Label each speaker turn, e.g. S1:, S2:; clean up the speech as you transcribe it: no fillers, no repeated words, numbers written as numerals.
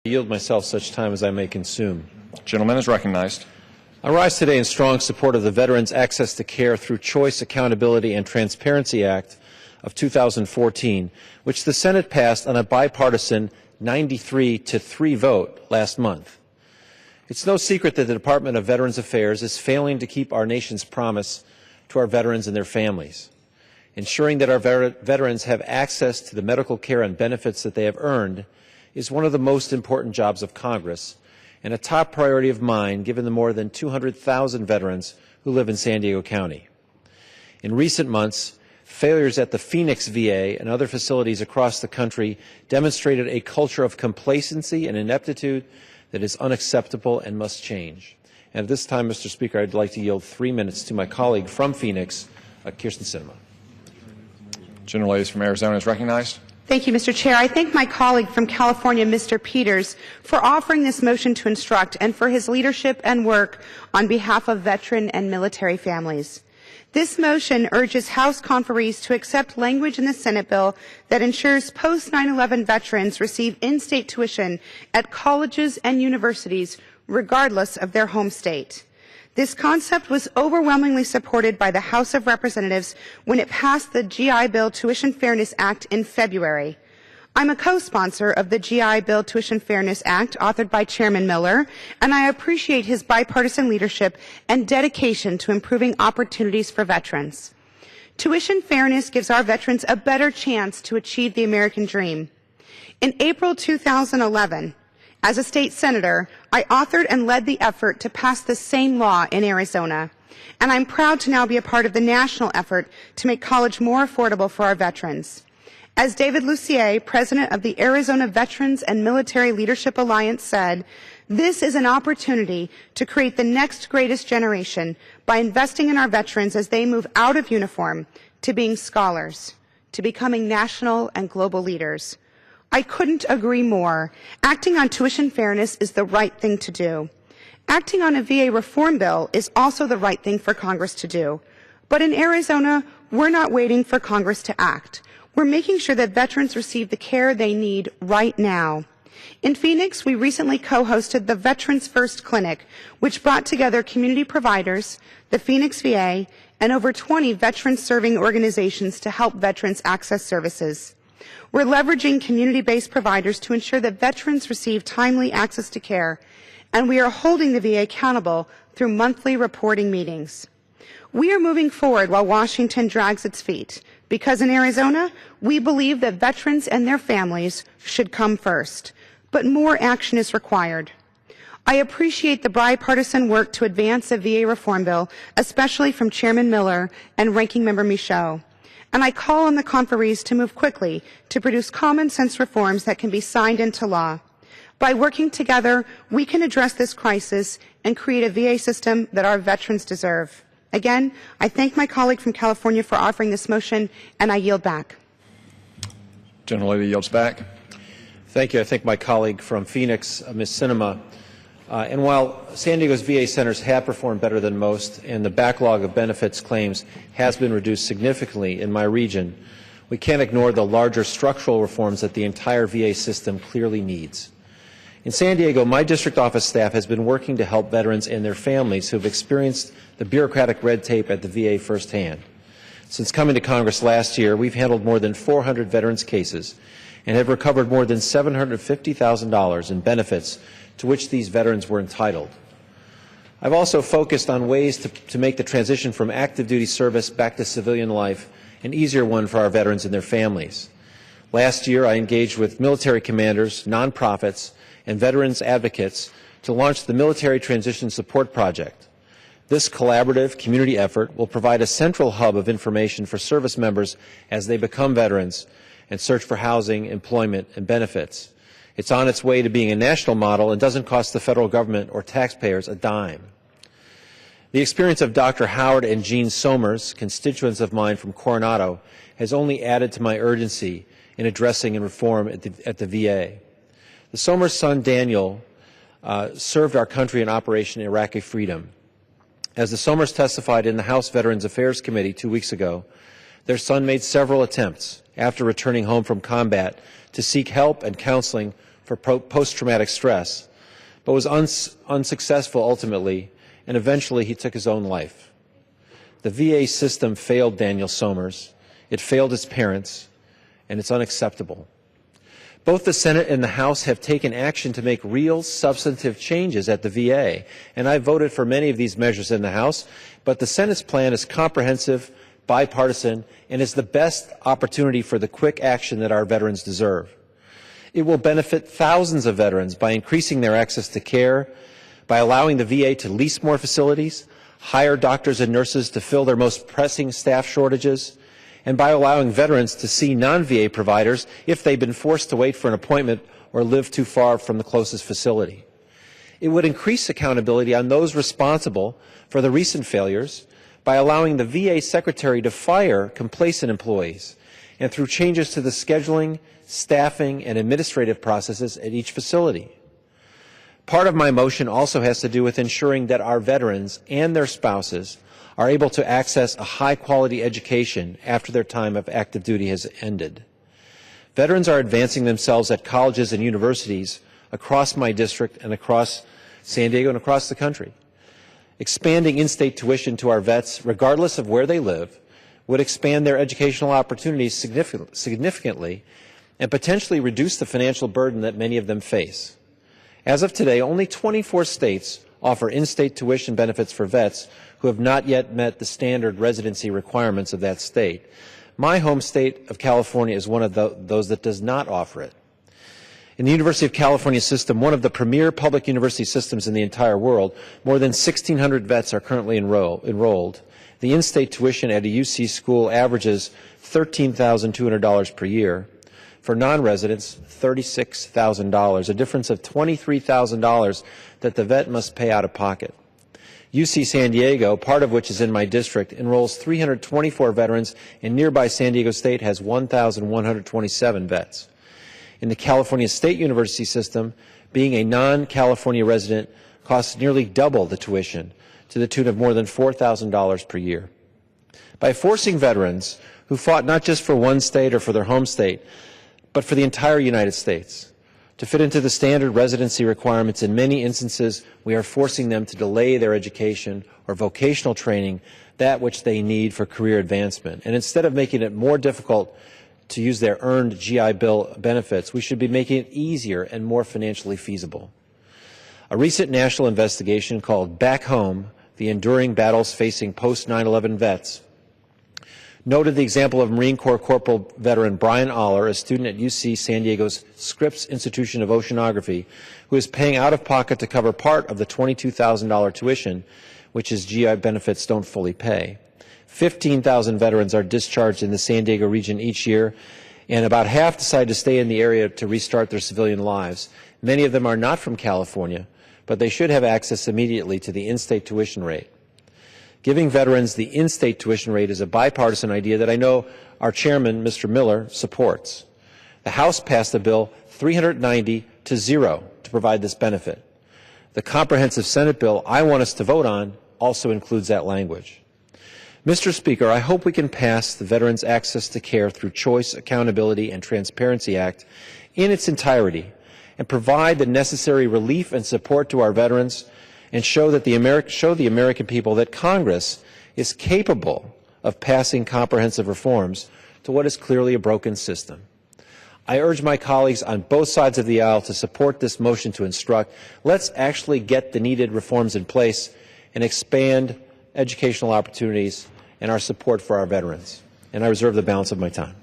S1: yield myself such time as I may consume.
S2: Gentleman is recognized.
S1: I rise today in strong support of the Veterans Access to Care Through Choice, Accountability, and Transparency Act of 2014, which the Senate passed on a bipartisan 93-3 vote last month. It's no secret that the Department of Veterans Affairs is failing to keep our nation's promise to our veterans and their families. Ensuring that our veterans have access to the medical care and benefits that they have earned is one of the most important jobs of Congress and a top priority of mine given the more than 200,000 veterans who live in San Diego County. In recent months, failures at the Phoenix VA and other facilities across the country demonstrated a culture of complacency and ineptitude that is unacceptable and must change. And at this time, Mr. Speaker, I'd like to yield 3 minutes to my colleague from Phoenix, Kirsten Sinema.
S2: Gentlelady from Arizona is recognized.
S3: Thank you, Mr. Chair. I thank my colleague from California, Mr. Peters, for offering this motion to instruct and for his leadership and work on behalf of veteran and military families. This motion urges House conferees to accept language in the Senate bill that ensures post-9/11 veterans receive in-state tuition at colleges and universities regardless of their home state. This concept was overwhelmingly supported by the House of Representatives when it passed the GI Bill Tuition Fairness Act in February. I'm a co-sponsor of the GI Bill Tuition Fairness Act, authored by Chairman Miller, and I appreciate his bipartisan leadership and dedication to improving opportunities for veterans. Tuition fairness gives our veterans a better chance to achieve the American dream. In April 2011, as a state senator, I authored and led the effort to pass the same law in Arizona, and I'm proud to now be a part of the national effort to make college more affordable for our veterans. As David Lucier, president of the Arizona Veterans and Military Leadership Alliance, said, this is an opportunity to create the next greatest generation by investing in our veterans as they move out of uniform to being scholars, to becoming national and global leaders. I couldn't agree more. Acting on tuition fairness is the right thing to do. Acting on a VA reform bill is also the right thing for Congress to do. But in Arizona, we're not waiting for Congress to act. We're making sure that veterans receive the care they need right now. In Phoenix, we recently co-hosted the Veterans First Clinic, which brought together community providers, the Phoenix VA, and over 20 veteran-serving organizations to help veterans access services. We're leveraging community-based providers to ensure that veterans receive timely access to care, and we are holding the VA accountable through monthly reporting meetings. We are moving forward while Washington drags its feet, because in Arizona, we believe that veterans and their families should come first, but more action is required. I appreciate the bipartisan work to advance a VA reform bill, especially from Chairman Miller and Ranking Member Michaud. And I call on the conferees to move quickly to produce common-sense reforms that can be signed into law. By working together, we can address this crisis and create a VA system that our veterans deserve. Again, I thank my colleague from California for offering this motion, and I yield back.
S2: Gentlelady yields back.
S1: Thank you. I thank my colleague from Phoenix, Ms. Sinema. And while San Diego's VA centers have performed better than most and the backlog of benefits claims has been reduced significantly in my region, we can't ignore the larger structural reforms that the entire VA system clearly needs. In San Diego, my district office staff has been working to help veterans and their families who have experienced the bureaucratic red tape at the VA firsthand. Since coming to Congress last year, we've handled more than 400 veterans' cases and have recovered more than $750,000 in benefits to which these veterans were entitled. I've also focused on ways to make the transition from active duty service back to civilian life an easier one for our veterans and their families. Last year, I engaged with military commanders, nonprofits, and veterans advocates to launch the Military Transition Support Project. This collaborative community effort will provide a central hub of information for service members as they become veterans and search for housing, employment, and benefits. It's on its way to being a national model and doesn't cost the federal government or taxpayers a dime. The experience of Dr. Howard and Jean Somers, constituents of mine from Coronado, has only added to my urgency in addressing and reform at the VA. The Somers' son, Daniel, served our country in Operation Iraqi Freedom. As the Somers testified in the House Veterans Affairs Committee 2 weeks ago, their son made several attempts after returning home from combat to seek help and counseling for post-traumatic stress, but was unsuccessful ultimately, and eventually he took his own life. The VA system failed Daniel Somers, it failed his parents, and it's unacceptable. Both the Senate and the House have taken action to make real substantive changes at the VA, and I voted for many of these measures in the House, but the Senate's plan is comprehensive, bipartisan, and is the best opportunity for the quick action that our veterans deserve. It will benefit thousands of veterans by increasing their access to care, by allowing the VA to lease more facilities, hire doctors and nurses to fill their most pressing staff shortages, and by allowing veterans to see non-VA providers if they've been forced to wait for an appointment or live too far from the closest facility. It would increase accountability on those responsible for the recent failures by allowing the VA secretary to fire complacent employees, and through changes to the scheduling, staffing, and administrative processes at each facility. Part of my motion also has to do with ensuring that our veterans and their spouses are able to access a high-quality education after their time of active duty has ended. Veterans are advancing themselves at colleges and universities across my district and across San Diego and across the country. Expanding in-state tuition to our vets, regardless of where they live, would expand their educational opportunities significantly and potentially reduce the financial burden that many of them face. As of today, only 24 states offer in-state tuition benefits for vets who have not yet met the standard residency requirements of that state. My home state of California is one of those that does not offer it. In the University of California system, one of the premier public university systems in the entire world, more than 1,600 vets are currently enrolled. The in-state tuition at a UC school averages $13,200 per year. For non-residents, $36,000, a difference of $23,000 that the vet must pay out of pocket. UC San Diego, part of which is in my district, enrolls 324 veterans, and nearby San Diego State has 1,127 vets. In the California State University system, being a non-California resident costs nearly double the tuition, to the tune of more than $4,000 per year. By forcing veterans who fought not just for one state or for their home state, but for the entire United States to fit into the standard residency requirements, in many instances, we are forcing them to delay their education or vocational training, that which they need for career advancement. And instead of making it more difficult to use their earned GI Bill benefits, we should be making it easier and more financially feasible. A recent national investigation called Back Home, the Enduring Battles Facing Post-9/11 Vets, noted the example of Marine Corps Corporal veteran Brian Aller, a student at UC San Diego's Scripps Institution of Oceanography, who is paying out of pocket to cover part of the $22,000 tuition, which his GI benefits don't fully pay. 15,000 veterans are discharged in the San Diego region each year, and about half decide to stay in the area to restart their civilian lives. Many of them are not from California, but they should have access immediately to the in-state tuition rate. Giving veterans the in-state tuition rate is a bipartisan idea that I know our chairman, Mr. Miller, supports. The House passed a bill 390-0 to provide this benefit. The comprehensive Senate bill I want us to vote on also includes that language. Mr. Speaker, I hope we can pass the Veterans Access to Care Through Choice, Accountability, and Transparency Act in its entirety and provide the necessary relief and support to our veterans and show the American people that Congress is capable of passing comprehensive reforms to what is clearly a broken system. I urge my colleagues on both sides of the aisle to support this motion to instruct. Let's actually get the needed reforms in place and expand educational opportunities and our support for our veterans. And I reserve the balance of my time.